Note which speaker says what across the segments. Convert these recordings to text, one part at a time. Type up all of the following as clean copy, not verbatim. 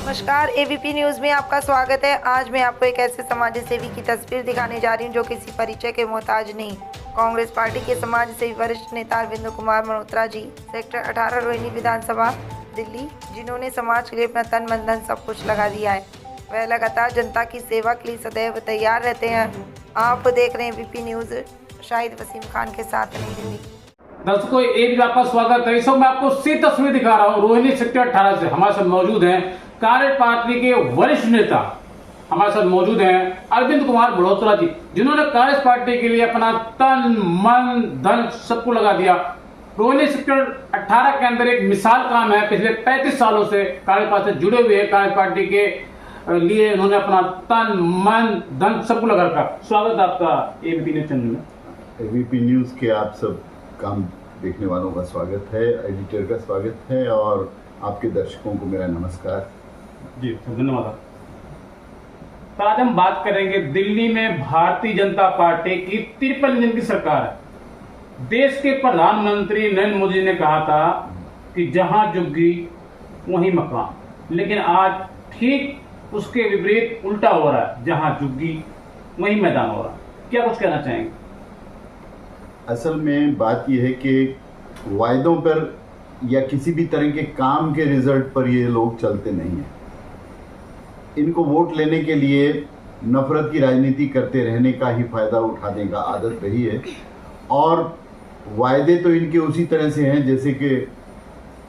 Speaker 1: नमस्कार, ABP news में आपका स्वागत है। आज मैं आपको एक ऐसे समाज सेवी की तस्वीर दिखाने जा रही हूं जो किसी परिचय के मोहताज नहीं। कांग्रेस पार्टी के समाज सेवी वरिष्ठ नेता अरविंद कुमार मल्होत्रा जी, सेक्टर 18 रोहिणी विधानसभा दिल्ली, जिन्होंने समाज के लिए अपना तन मन धन सब कुछ लगा दिया है। वह लगातार जनता की सेवा के लिए सदैव तैयार रहते हैं। आप देख रहे हैं एबीपी न्यूज़, शाहिद वसीम खान के साथ नई दिल्ली।
Speaker 2: दर्शकों, एक भी आपका स्वागत है। इस वक्त मैं आपको सीधी तस्वीर दिखा रहा हूँ रोहिणी सेक्टर 18 से। हमारे साथ मौजूद हैं कांग्रेस पार्टी के वरिष्ठ नेता, हमारे साथ मौजूद हैं अरविंद कुमार मल्होत्रा जी, जिन्होंने कांग्रेस पार्टी के लिए अपना तन मन धन सबको लगा दिया। रोहिणी सेक्टर 18 के अंदर एक मिसाल काम है। पिछले 35 सालों से कांग्रेस पार्टी से जुड़े हुए हैं। कांग्रेस पार्टी के लिए उन्होंने अपना तन मन धन सबको लगा रखा। स्वागत आपका एबीपी न्यूज चैनल में।
Speaker 3: एबीपी न्यूज के आप सब काम देखने वालों का स्वागत है, एडिटर का स्वागत है और आपके दर्शकों को मेरा नमस्कार
Speaker 2: जी। धन्यवाद। तो आज हम बात करेंगे, दिल्ली में भारतीय जनता पार्टी की 53 दिन की सरकार है। देश के प्रधानमंत्री नरेंद्र मोदी ने कहा था कि जहां झुग्गी वहीं मकान, लेकिन आज ठीक उसके विपरीत उल्टा हो रहा है। जहां झुग्गी वहीं मैदान हो रहा है। क्या कुछ कहना चाहेंगे?
Speaker 3: असल में बात यह है कि वायदों पर या किसी भी तरह के काम के रिजल्ट पर ये लोग चलते नहीं हैं। इनको वोट लेने के लिए नफरत की राजनीति करते रहने का ही फायदा उठाने का आदत रही है और वायदे तो इनके उसी तरह से हैं जैसे कि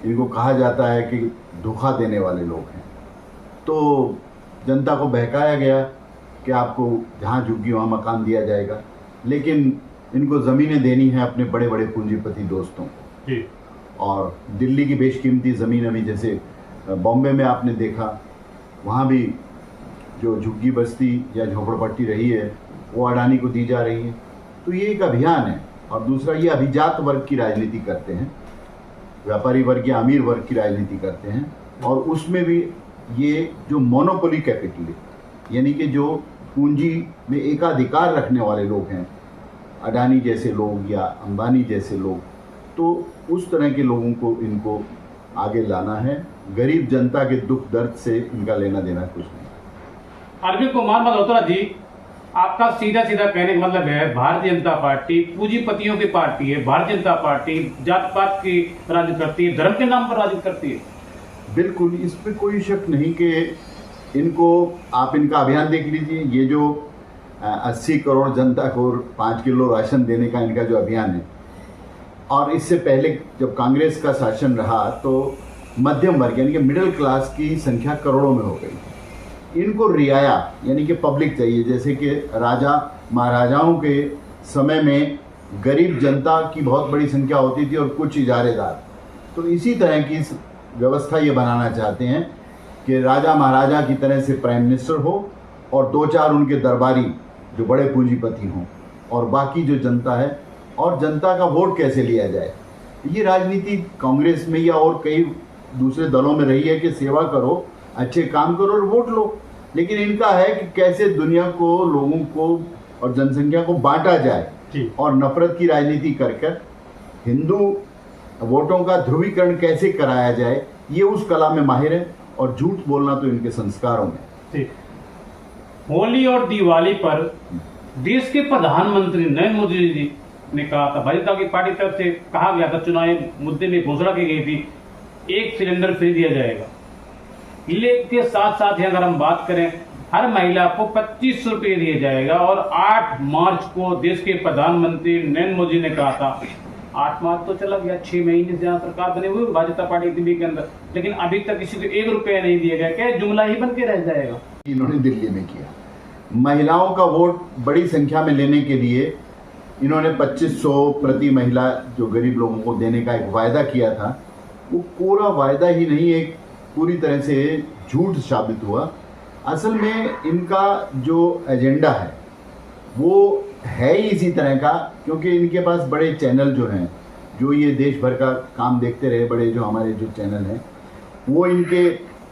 Speaker 3: इनको कहा जाता है कि धोखा देने वाले लोग हैं। तो जनता को बहकाया गया कि आपको जहाँ झुग्गी वहाँ मकान दिया जाएगा, लेकिन इनको ज़मीनें देनी है अपने बड़े बड़े पूंजीपति दोस्तों को। और दिल्ली की बेशकीमती ज़मीन अभी जैसे बॉम्बे में आपने देखा, वहाँ भी जो झुग्गी बस्ती या झोपड़पट्टी रही है वो अडानी को दी जा रही है। तो ये एक अभियान है। और दूसरा, ये अभिजात वर्ग की राजनीति करते हैं, व्यापारी वर्ग या अमीर वर्ग की राजनीति करते हैं। और उसमें भी ये जो मोनोपोली कैपिटल यानी कि जो पूंजी में एकाधिकार रखने वाले लोग हैं, अडानी जैसे लोग या अंबानी जैसे लोग, तो उस तरह के लोगों को इनको आगे लाना है। गरीब जनता के दुख दर्द से इनका लेना देना कुछ नहीं।
Speaker 2: अरविंद कुमार मल्होत्रा जी, आपका सीधा सीधा कहने का मतलब है भारतीय जनता पार्टी पूंजीपतियों की पार्टी है। भारतीय जनता पार्टी जात पात की राजनीति करती है, धर्म के नाम पर राजनीति करती है।
Speaker 3: बिल्कुल, इस पर कोई शक नहीं कि इनको, आप इनका अभियान देख लीजिए। ये जो 80 करोड़ जनता को 5 किलो राशन देने का इनका जो अभियान है, और इससे पहले जब कांग्रेस का शासन रहा तो मध्यम वर्ग यानी कि मिडिल क्लास की संख्या करोड़ों में हो गई। इनको रियाया यानी कि पब्लिक चाहिए। जैसे कि राजा महाराजाओं के समय में गरीब जनता की बहुत बड़ी संख्या होती थी और कुछ इजारेदार, तो इसी तरह की व्यवस्था ये बनाना चाहते हैं कि राजा महाराजा की तरह से प्राइम मिनिस्टर हो और 2-4 उनके दरबारी जो बड़े पूंजीपति हों और बाकी जो जनता है, और जनता का वोट कैसे लिया जाए। ये राजनीति कांग्रेस में या और कई दूसरे दलों में रही है कि सेवा करो, अच्छे काम करो और वोट लो। लेकिन इनका है कि कैसे दुनिया को, लोगों को और जनसंख्या को बांटा जाए और नफरत की राजनीति कर कर हिंदू वोटों का ध्रुवीकरण कैसे कराया जाए, ये उस कला में माहिर है। और झूठ बोलना तो इनके संस्कारों में।
Speaker 2: होली और दिवाली पर देश के प्रधानमंत्री नरेंद्र मोदी जी ने कहा था, भारतीय जनता पार्टी तरफ से कहा गया था, चुनावी मुद्दे में घोषणा की गई थी, 1 सिलेंडर फ्री दिया जाएगा। के साथ साथ ही अगर हम बात करें, हर महिला को 2500 रुपये दिया जाएगा। और 8 मार्च को देश के प्रधानमंत्री नरेंद्र मोदी ने कहा था, 8 मार्च तो चला गया, 6 महीने से जहाँ सरकार बनी हुई भारतीय जनता पार्टी दिल्ली के अंदर, लेकिन अभी तक किसी को 1 रुपया नहीं दिया गया। क्या जुमला ही बन के रह जाएगा?
Speaker 3: इन्होंने दिल्ली में किया। महिलाओं का वोट बड़ी संख्या में लेने के लिए इन्होंने 2500 प्रति महिला जो गरीब लोगों को देने का एक वायदा किया था, वो पूरा वायदा ही नहीं, एक पूरी तरह से झूठ साबित हुआ। असल में इनका जो एजेंडा है वो है ही इसी तरह का, क्योंकि इनके पास बड़े चैनल जो हैं, जो ये देश भर का काम देखते रहे, बड़े जो हमारे जो चैनल हैं, वो इनके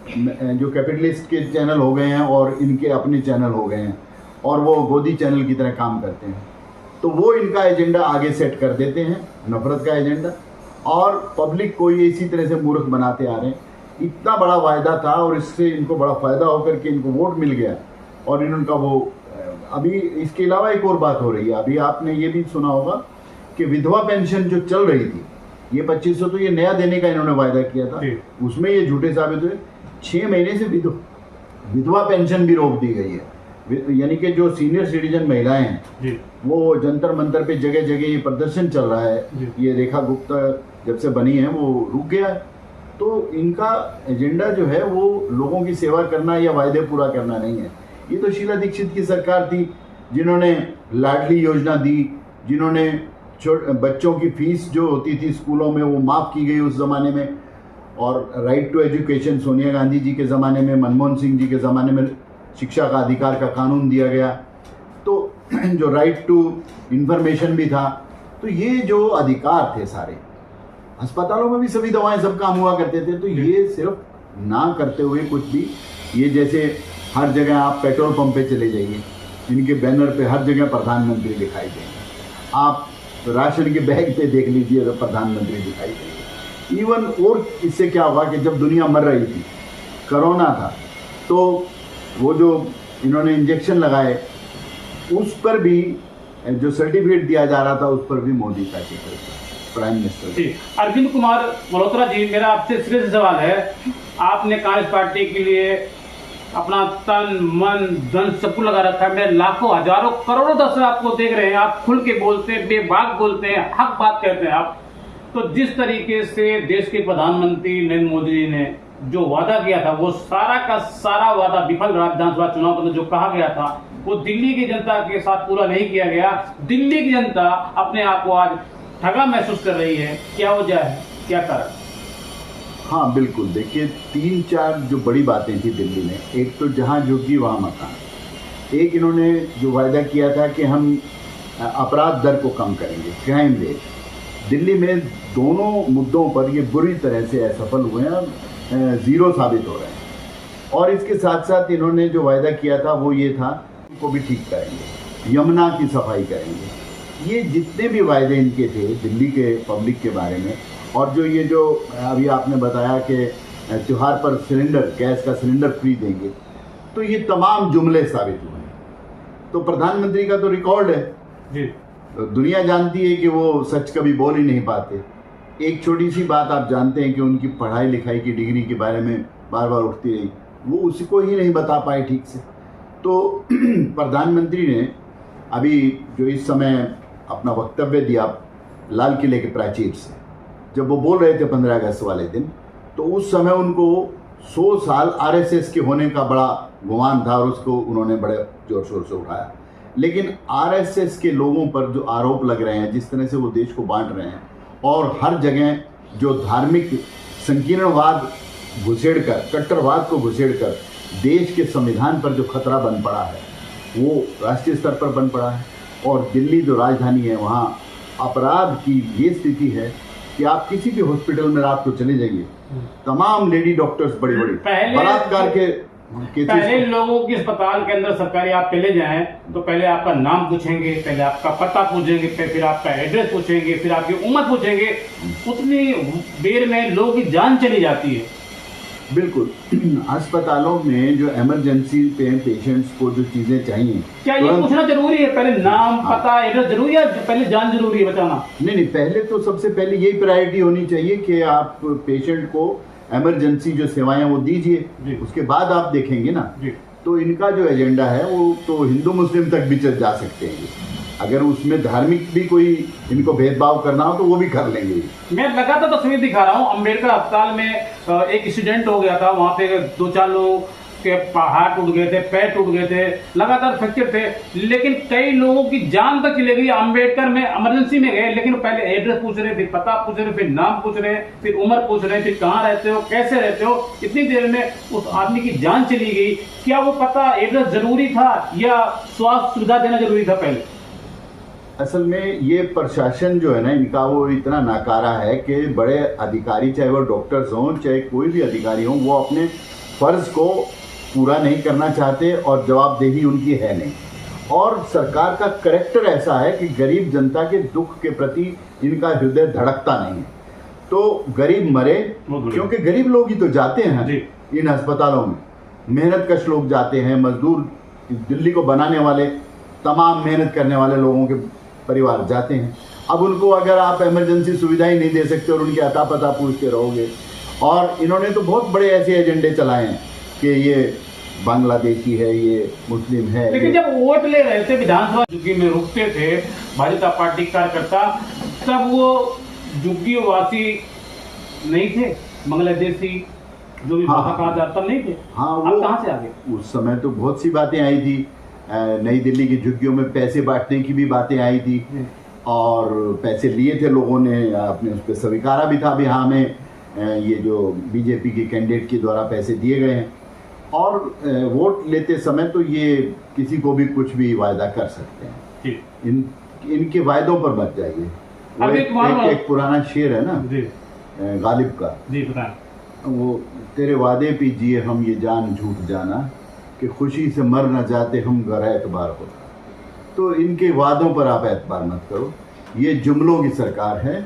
Speaker 3: जो कैपिटलिस्ट के चैनल हो गए हैं और इनके अपने चैनल हो गए हैं, और वो गोदी चैनल की तरह काम करते हैं। तो वो इनका एजेंडा आगे सेट कर देते हैं, नफरत का एजेंडा, और पब्लिक को ये इसी तरह से मूर्ख बनाते आ रहे हैं इतना बड़ा वायदा था और इससे इनको बड़ा फायदा होकर के इनको वोट मिल गया और इनका वो अभी इसके अलावा एक और बात हो रही है। अभी आपने ये भी सुना होगा कि विधवा पेंशन जो चल रही थी, ये 2500 तो ये नया देने का इन्होंने वायदा किया था, उसमें ये झूठे साबित हुए। 6 महीने से विधवा पेंशन भी रोक दी गई है। यानी कि जो सीनियर सिटीजन महिलाएं हैं वो जंतर मंतर पे जगह जगह ये प्रदर्शन चल रहा है। ये रेखा गुप्ता जब से बनी है वो रुक गया है। तो इनका एजेंडा जो है वो लोगों की सेवा करना या वायदे पूरा करना नहीं है। ये तो शीला दीक्षित की सरकार थी जिन्होंने लाडली योजना दी, जिन्होंने बच्चों की फीस जो होती थी स्कूलों में वो माफ़ की गई उस ज़माने में, और right to education Sonia Gandhi ji के ज़माने में, मनमोहन सिंह जी के ज़माने में शिक्षा का अधिकार का कानून दिया गया। तो जो राइट टू इंफॉर्मेशन भी था। तो ये जो अधिकार थे सारे, अस्पतालों में भी सभी दवाएं सब काम हुआ करते थे। तो ये सिर्फ ना करते हुए कुछ भी, ये जैसे हर जगह आप पेट्रोल पंप पे चले जाइए, इनके बैनर पे हर जगह प्रधानमंत्री दिखाई देंगे। आप राशन के बैग पे देख लीजिए तो प्रधानमंत्री दिखाई देंगे। इवन और इससे क्या हुआ कि जब दुनिया मर रही थी, कोरोना था, तो वो जो इन्होंने इंजेक्शन लगाए उस पर भी जो सर्टिफिकेट दिया जा रहा था उस पर भी मोदी का चित्र था, प्राइम मिनिस्टर
Speaker 2: जी। अरविंद कुमार मल्होत्रा जी, मेरा आपसे सीधे सवाल है, आपने कांग्रेस पार्टी के लिए अपना तन मन धन सब कुछ लगा रखा है। मेरे लाखों हजारों करोड़ों दर्शक आपको देख रहे हैं, आप खुल के बोलते हैं, बेबाक बोलते हैं, हक बात कहते हैं आप। तो जिस तरीके से देश के प्रधानमंत्री नरेंद्र मोदी जी ने जो वादा किया था वो सारा का सारा वादा विफल रहा। विधानसभा चुनाव में जो कहा गया था वो दिल्ली की जनता के साथ पूरा नहीं किया गया। दिल्ली की जनता अपने आप को आज ठगा महसूस कर रही है। क्या वजह है, क्या कारण?
Speaker 3: हाँ बिल्कुल, देखिए 3-4 जो बड़ी बातें थी दिल्ली में। एक तो जहाँ झुकी वहाँ मकान। एक इन्होंने जो वायदा किया था कि हम अपराध दर को कम करेंगे, क्राइम रेट। दिल्ली में दोनों मुद्दों पर ये बुरी तरह से असफल हुए हैं, ज़ीरो साबित हो रहे हैं। और इसके साथ साथ इन्होंने जो वायदा किया था वो ये था को भी ठीक करेंगे, यमुना की सफाई करेंगे। ये जितने भी वायदे इनके थे दिल्ली के पब्लिक के बारे में, और जो ये जो अभी आपने बताया कि त्योहार पर सिलेंडर, गैस का सिलेंडर फ्री देंगे, तो ये तमाम जुमले साबित हुए हैं। तो प्रधानमंत्री का तो रिकॉर्ड है जी, तो दुनिया जानती है कि वो सच कभी बोल ही नहीं पाते। एक छोटी सी बात आप जानते हैं कि उनकी पढ़ाई लिखाई की डिग्री के बारे में बार बार उठती रही, वो उसी को ही नहीं बता पाए ठीक से। तो प्रधानमंत्री ने अभी जो इस समय अपना वक्तव्य दिया लाल किले के प्राचीर से, जब वो बोल रहे थे 15 अगस्त वाले दिन, तो उस समय उनको 100 साल आरएसएस के होने का बड़ा गुमान था और उसको उन्होंने बड़े जोर शोर से उठाया। लेकिन आरएसएस के लोगों पर जो आरोप लग रहे हैं, जिस तरह से वो देश को बांट रहे हैं और हर जगह जो धार्मिक संकीर्णवाद घुसेड़कर, कट्टरवाद को घुसेड़कर देश के संविधान पर जो खतरा बन पड़ा है वो राष्ट्रीय स्तर पर बन पड़ा है। और दिल्ली जो राजधानी है वहाँ अपराध की ये स्थिति है कि आप किसी भी हॉस्पिटल में रात को चले जाइए, तमाम लेडी डॉक्टर्स बड़ी बड़ी बलात्कार के
Speaker 2: पहले लोगों की अस्पताल के अंदर सरकारी आप चले जाएं तो पहले आपका नाम पूछेंगे, पहले आपका पता पूछेंगे, फिर आपका एड्रेस पूछेंगे, फिर आपकी उम्र पूछेंगे। उतनी देर में लोगों की जान चली जाती है।
Speaker 3: बिल्कुल, अस्पतालों में जो इमरजेंसी पे पेशेंट्स को जो चीजें चाहिए,
Speaker 2: क्या ये पूछना जरूरी है? पहले नाम पता एड्रेस जरूरी है, पहले जान जरूरी है बताना? नहीं,
Speaker 3: पहले तो सबसे पहले यही प्रायोरिटी होनी चाहिए कि आप पेशेंट को इमरजेंसी जो सेवाएं वो दीजिए, उसके बाद आप देखेंगे ना। तो इनका जो एजेंडा है वो तो हिंदू मुस्लिम तक भी जा सकते हैं। अगर उसमें धार्मिक भी कोई इनको भेदभाव करना हो तो वो भी कर लेंगे।
Speaker 2: मैं लगातार तस्वीर दिखा रहा हूँ, अम्बेडकर अस्पताल में एक एक्सीडेंट हो गया था, वहाँ पे 2-4 लोगों के हाथ टूट गए थे, पैर टूट गए थे, लगातार फ्रैक्चर थे, लेकिन कई लोगों की जान तक चली गई। अम्बेडकर में इमरजेंसी में गए, लेकिन पहले एड्रेस पूछ रहे, फिर पता पूछ रहे, फिर नाम पूछ रहे, फिर उम्र पूछ रहे, फिर कहाँ रहते हो, कैसे रहते हो। इतनी देर में उस आदमी की जान चली गई। क्या वो पता एड्रेस जरूरी था या स्वास्थ्य सुविधा देना जरूरी था पहले?
Speaker 3: असल में ये प्रशासन जो है ना इनका, वो इतना नाकारा है कि बड़े अधिकारी, चाहे वो डॉक्टर्स हों चाहे कोई भी अधिकारी हों, वो अपने फर्ज को पूरा नहीं करना चाहते और जवाबदेही उनकी है नहीं। और सरकार का करैक्टर ऐसा है कि गरीब जनता के दुख के प्रति इनका हृदय धड़कता नहीं है। तो गरीब मरे,
Speaker 2: बहुत बढ़िया।
Speaker 3: क्योंकि गरीब लोग ही तो जाते हैं
Speaker 2: जी।
Speaker 3: इन अस्पतालों में, मेहनत कश लोग जाते हैं, मजदूर, दिल्ली को बनाने वाले तमाम मेहनत करने वाले लोगों के परिवार जाते हैं। अब उनको अगर आप इमरजेंसी सुविधाएं नहीं दे सकते और उनके अता पता पूछते रहोगे, और इन्होंने तो बहुत बड़े ऐसे एजेंडे चलाए हैं कि ये बांग्लादेशी है, ये मुस्लिम है।
Speaker 2: लेकिन जब वोट ले रहे थे विधानसभा झुग्गी में रुकते थे भाजपा पार्टी कार्यकर्ता, तब वो झुग्गी वासी नहीं थे, बांग्लादेशी जो भी
Speaker 3: हाँ,
Speaker 2: भाषा कहा जाता नहीं थे।
Speaker 3: हाँ,
Speaker 2: अब
Speaker 3: वो
Speaker 2: कहाँ से आ गए?
Speaker 3: उस समय तो बहुत सी बातें आई थी, नई दिल्ली की झुग्गियों में पैसे बांटने की भी बातें आई थी, और पैसे लिए थे लोगों ने, अपने उस पर स्वीकारा भी था भी हाँ हमें ये जो बीजेपी के कैंडिडेट के द्वारा पैसे दिए गए हैं। और वोट लेते समय तो ये किसी को भी कुछ भी वायदा कर सकते हैं,
Speaker 2: जी।
Speaker 3: इनके वायदों पर मत जाइए। वो
Speaker 2: अभी
Speaker 3: एक पुराना शेर है ना
Speaker 2: जी,
Speaker 3: गालिब का,
Speaker 2: जी बताएं।
Speaker 3: वो तेरे वादे पे जिए हम ये जान झूठ जाना, कि खुशी से मर न जाते हम गर एतबार होता। तो इनके वादों पर आप एतबार मत करो, ये जुमलों की सरकार है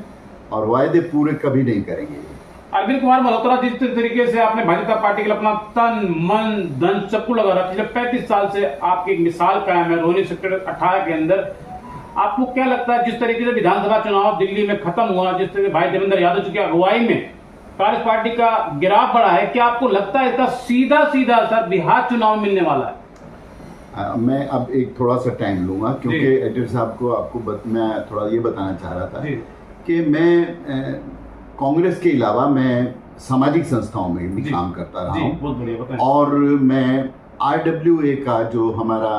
Speaker 3: और वायदे पूरे कभी नहीं करेंगे।
Speaker 2: अरविंद कुमार मल्होत्रा, जिस तरीके से आपने भाजपा पार्टी के लिए अपना तन मन धन सब कुछ लगा रहा, पिछले 35 साल से आपकी एक मिसाल कायम है रोहिणी सेक्टर 18 के अंदर। आपको क्या लगता है जिस तरीके से विधानसभा चुनाव दिल्ली में खत्म हुआ, जिस तरीके भाई देवेंद्र यादव जी की अगुवाई में कांग्रेस पार्टी का गिराव बढ़ा है, क्या आपको लगता है इसका सीधा सीधा असर बिहार चुनाव में मिलने वाला है?
Speaker 3: मैं अब एक थोड़ा सा टाइम लूंगा, क्योंकि एडिटर साहब को मैं थोड़ा ये बताना चाह रहा था कि मैं कांग्रेस के अलावा मैं सामाजिक संस्थाओं में भी काम करता रहा हूँ,
Speaker 2: बहुत बढ़िया बताएं।
Speaker 3: और मैं RWA का जो हमारा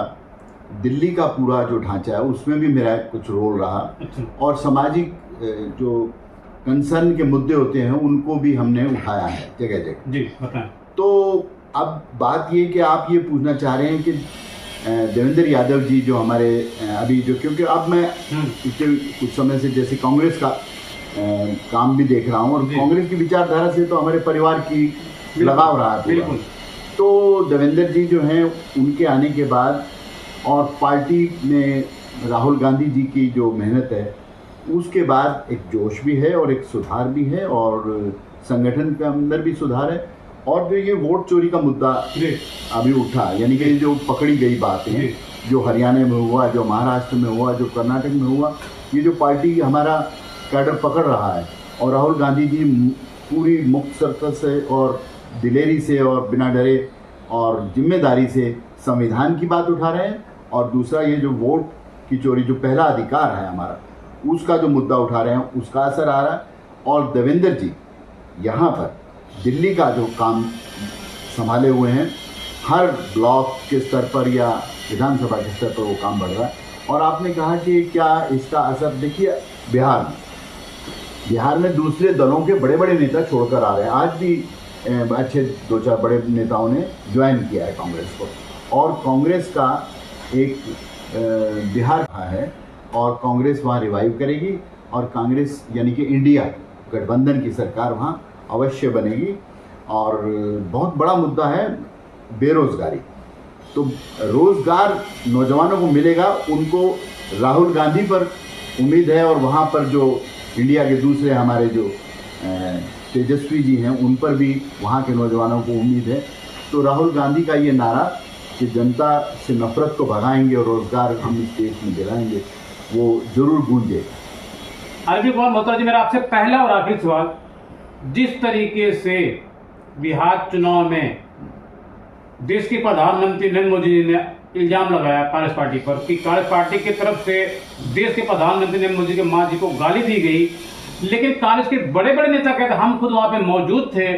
Speaker 3: दिल्ली का पूरा जो ढांचा है उसमें भी मेरा कुछ रोल रहा।
Speaker 2: अच्छा।
Speaker 3: और सामाजिक जो कंसर्न के मुद्दे होते हैं उनको भी हमने उठाया है जगह जगह।
Speaker 2: जी बताएं।
Speaker 3: तो अब बात ये कि आप ये पूछना चाह रहे हैं कि देवेंद्र यादव जी जो हमारे अभी जो, क्योंकि अब मैं पिछले कुछ समय से जैसे कांग्रेस का काम भी देख रहा हूँ, और कांग्रेस की विचारधारा से तो हमारे परिवार की लगाव रहा है। तो देवेंद्र जी जो हैं उनके आने के बाद, और पार्टी में राहुल गांधी जी की जो मेहनत है उसके बाद एक जोश भी है और एक सुधार भी है, और संगठन के अंदर भी सुधार है। और जो ये वोट चोरी का मुद्दा अभी उठा, यानी कि जो पकड़ी गई बात है, जो हरियाणा में हुआ, जो महाराष्ट्र में हुआ, जो कर्नाटक में हुआ, ये जो पार्टी हमारा कैडर पकड़ रहा है, और राहुल गांधी जी पूरी मुक्त सरकत से और दिलेरी से और बिना डरे और जिम्मेदारी से संविधान की बात उठा रहे हैं, और दूसरा ये जो वोट की चोरी जो पहला अधिकार है हमारा, उसका जो मुद्दा उठा रहे हैं उसका असर आ रहा है। और देवेंद्र जी यहाँ पर दिल्ली का जो काम संभाले हुए हैं, हर ब्लॉक के स्तर पर या विधानसभा के स्तर पर वो काम बढ़ रहा है। और आपने कहा कि क्या इसका असर, देखिए बिहार में दूसरे दलों के बड़े बड़े नेता छोड़कर आ रहे हैं। आज भी अच्छे 2-4 बड़े नेताओं ने ज्वाइन किया है कांग्रेस को, और कांग्रेस का एक बिहार है, और कांग्रेस वहाँ रिवाइव करेगी, और कांग्रेस यानी कि इंडिया गठबंधन की सरकार वहाँ अवश्य बनेगी। और बहुत बड़ा मुद्दा है बेरोजगारी, तो रोजगार नौजवानों को मिलेगा, उनको राहुल गांधी पर उम्मीद है, और वहाँ पर जो इंडिया के दूसरे हमारे जो तेजस्वी जी हैं उन पर भी वहाँ के नौजवानों को उम्मीद है। तो राहुल गांधी का ये नारा कि जनता से नफरत को भगाएंगे और रोजगार हम इस देश में दिलाएंगे, वो जरूर गूंजेगा।
Speaker 2: अरविंद कुमार मल्होत्रा जी, मेरा आपसे पहला और आखिरी सवाल, जिस तरीके से बिहार चुनाव में देश के प्रधानमंत्री नरेंद्र मोदी जी ने इल्जाम लगाया कांग्रेस पार्टी पर कि कांग्रेस पार्टी की तरफ से देश के प्रधानमंत्री नरेंद्र मोदी के मां जी को गाली दी गई, लेकिन कांग्रेस के बड़े बड़े नेता कहते हम खुद वहां पे मौजूद थे,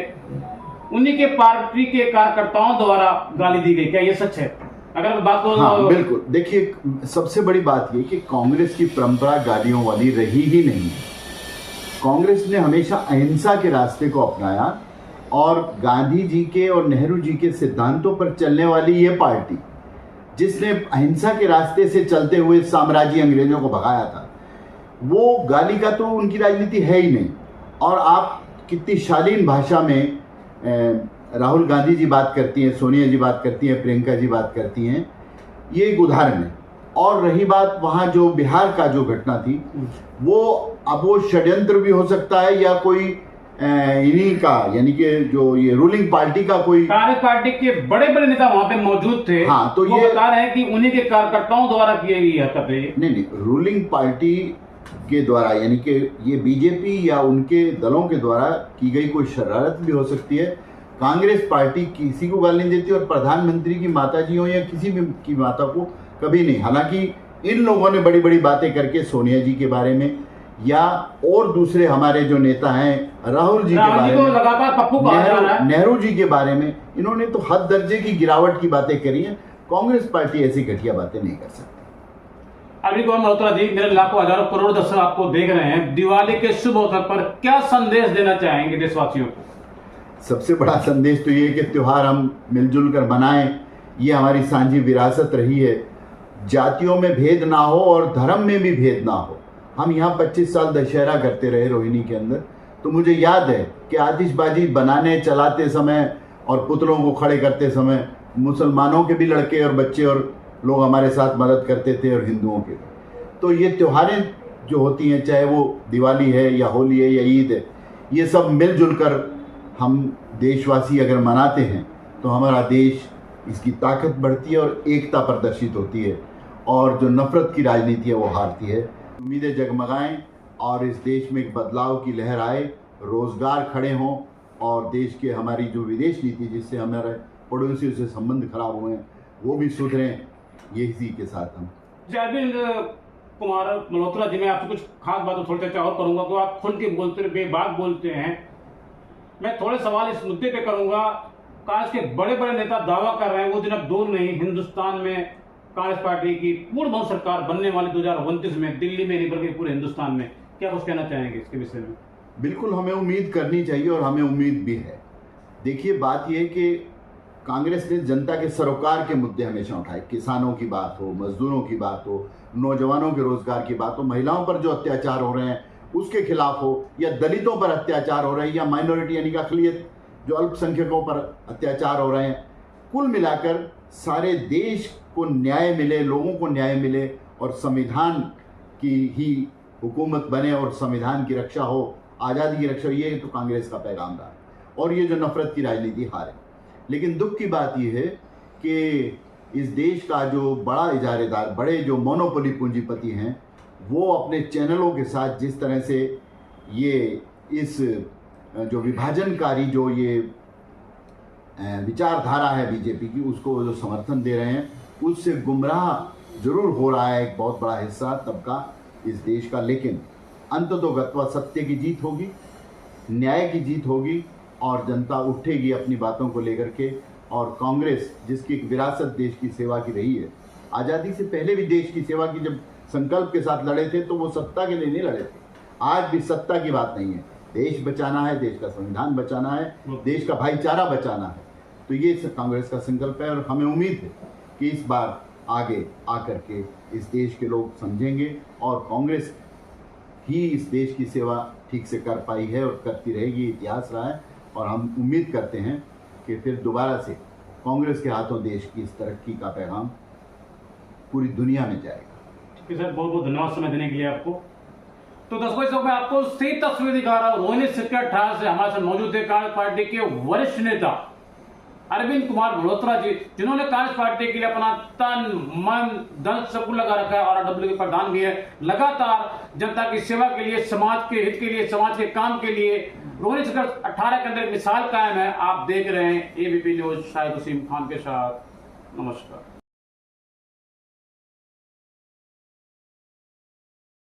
Speaker 2: उन्हीं के पार्टी के कार्यकर्ताओं द्वारा गाली दी गई, क्या ये सच है? अगर बात को
Speaker 3: हाँ, बिल्कुल। देखिए, सबसे बड़ी बात ये कि कांग्रेस की परंपरा गालियों वाली रही ही नहीं। कांग्रेस ने हमेशा अहिंसा के रास्ते को अपनाया, और गांधी जी के और नेहरू जी के सिद्धांतों पर चलने वाली ये पार्टी, जिसने अहिंसा के रास्ते से चलते हुए साम्राज्य अंग्रेजों को भगाया था, वो गाली का तो उनकी राजनीति है ही नहीं। और आप कितनी शालीन भाषा में राहुल गांधी जी बात करती हैं, सोनिया जी बात करती हैं, प्रियंका जी बात करती हैं, ये एक उदाहरण है। और रही बात वहां जो बिहार का जो घटना थी, वो षड्यंत्र भी हो सकता है या कोई इन्हीं का, यानी कि जो ये रूलिंग पार्टी का कोई,
Speaker 2: कांग्रेस पार्टी के बड़े बड़े नेता वहां पे मौजूद थे।
Speaker 3: हाँ, तो
Speaker 2: वो
Speaker 3: ये
Speaker 2: बता रहे हैं कि उन्हीं के कार्यकर्ताओं द्वारा की गई हरकत है ये।
Speaker 3: नहीं, रूलिंग पार्टी के द्वारा, यानी कि ये बीजेपी या उनके दलों के द्वारा की गई कोई शरारत भी हो सकती है। कांग्रेस पार्टी किसी को गाली नहीं देती और प्रधानमंत्री की माता जी हो या किसी भी की माता को कभी नहीं। हालांकि इन लोगों ने बड़ी बड़ी बातें करके सोनिया जी के बारे में या और दूसरे हमारे जो नेता हैं राहुल जी के बारे में,
Speaker 2: लगातार पप्पू कहा जा रहा है,
Speaker 3: नेहरू जी के बारे में, इन्होंने तो हद दर्जे की गिरावट की बातें करी हैं। कांग्रेस पार्टी ऐसी घटिया बातें नहीं कर सकती।
Speaker 2: अरविंद कुमार मल्होत्रा जी, मेरे लाखों हजारों करोड़ दर्शक आपको देख रहे हैं, दिवाली के शुभ अवसर पर क्या संदेश देना चाहेंगे देशवासियों को?
Speaker 3: सबसे बड़ा संदेश तो ये कि त्योहार हम मिलजुल कर मनाएं, ये हमारी सांझी विरासत रही है। जातियों में भेद ना हो और धर्म में भी भेद ना हो। हम यहाँ 25 साल दशहरा करते रहे रोहिणी के अंदर, तो मुझे याद है कि आतिशबाजी बनाने चलाते समय और पुतलों को खड़े करते समय मुसलमानों के भी लड़के और बच्चे और लोग हमारे साथ मदद करते थे और हिंदुओं के भी। तो ये त्योहारें जो होती हैं, चाहे वो दिवाली है या होली है या ईद है, ये सब मिलजुल कर हम देशवासी अगर मनाते हैं तो हमारा देश, इसकी ताकत बढ़ती है और एकता प्रदर्शित होती है और जो नफरत की राजनीति है वो हारती है। उम्मीदें जगमगाएं और इस देश में एक बदलाव की लहर आए, रोजगार खड़े हों और देश के हमारी जो विदेश नीति जिससे हमारे पड़ोसियों से संबंध खराब हुए हैं वो भी सुधरें। यही के साथ हम
Speaker 2: अरविंद कुमार मल्होत्रा जी, मैं आपसे कुछ खास बातों थोड़ी चर्चा और करूंगा, तो आप खुल के बोलते बेबाक बोलते हैं। मैं थोड़े सवाल इस मुद्दे पे करूंगा। कांग्रेस के बड़े बड़े नेता दावा कर रहे हैं, वो दिन अब दूर नहीं, हिंदुस्तान में कांग्रेस पार्टी की पूर्ण बहुमत सरकार बनने वाली 2029 में, दिल्ली में नहीं बल्कि पूरे हिंदुस्तान में। क्या कुछ कहना चाहेंगे इसके विषय में?
Speaker 3: बिल्कुल, हमें उम्मीद करनी चाहिए और हमें उम्मीद भी है। देखिए, बात यह है कि कांग्रेस ने जनता के सरोकार के मुद्दे हमेशा उठाए। किसानों की बात हो, मजदूरों की बात हो, नौजवानों के रोजगार की बात हो, महिलाओं पर जो अत्याचार हो रहे हैं उसके खिलाफ हो, या दलितों पर अत्याचार हो रहे हैं, या माइनॉरिटी यानी कि अक़लियत जो अल्पसंख्यकों पर अत्याचार हो रहे हैं। कुल मिलाकर सारे देश को न्याय मिले, लोगों को न्याय मिले और संविधान की ही हुकूमत बने और संविधान की रक्षा हो, आज़ादी की रक्षा हो, ये तो कांग्रेस का पैगाम रहा है और ये जो नफरत की राजनीति हारे। लेकिन दुख की बात यह है कि इस देश का जो बड़ा इजारेदार, बड़े जो मोनोपोली पूंजीपति हैं, वो अपने चैनलों के साथ जिस तरह से ये इस जो विभाजनकारी जो ये विचारधारा है बीजेपी की, उसको जो समर्थन दे रहे हैं, उससे गुमराह जरूर हो रहा है एक बहुत बड़ा हिस्सा तबका इस देश का। लेकिन अंततोगत्वा सत्य की जीत होगी, न्याय की जीत होगी और जनता उठेगी अपनी बातों को लेकर के। और कांग्रेस जिसकी एक विरासत देश की सेवा की रही है, आज़ादी से पहले भी देश की सेवा की जब संकल्प के साथ लड़े थे तो वो सत्ता के लिए नहीं लड़े थे। आज भी सत्ता की बात नहीं है, देश बचाना है, देश का संविधान बचाना है, देश का भाईचारा बचाना है। तो ये कांग्रेस का संकल्प है और हमें उम्मीद है कि इस बार आगे आकर के इस देश के लोग समझेंगे और कांग्रेस ही इस देश की सेवा ठीक से कर पाई है और करती रहेगी, इतिहास रहा है। और हम उम्मीद करते हैं कि फिर दोबारा से कांग्रेस के हाथों देश की इस तरक्की का पैगाम पूरी दुनिया में जाएगा।
Speaker 2: ठीक है सर, बहुत बहुत धन्यवाद समय देने के लिए आपको। तो दर्शकों, मैं आपको सही तस्वीर दिखा रहा हूँ। रोहिणी सेक्टर 18 से हमारे साथ मौजूद है कांग्रेस पार्टी के वरिष्ठ नेता अरविंद कुमार मल्होत्रा जी, जिन्होंने कांग्रेस पार्टी के लिए अपना तन मन धन सब कुछ लगा रखा है और RWD के प्रधान भी है। लगातार जनता की सेवा के लिए, समाज के हित के लिए, समाज के काम के लिए रोहिणी सेक्टर 18 के अंदर मिसाल कायम है। आप देख रहे हैं ABP न्यूज, शाहिद वसीम खान के साथ। नमस्कार।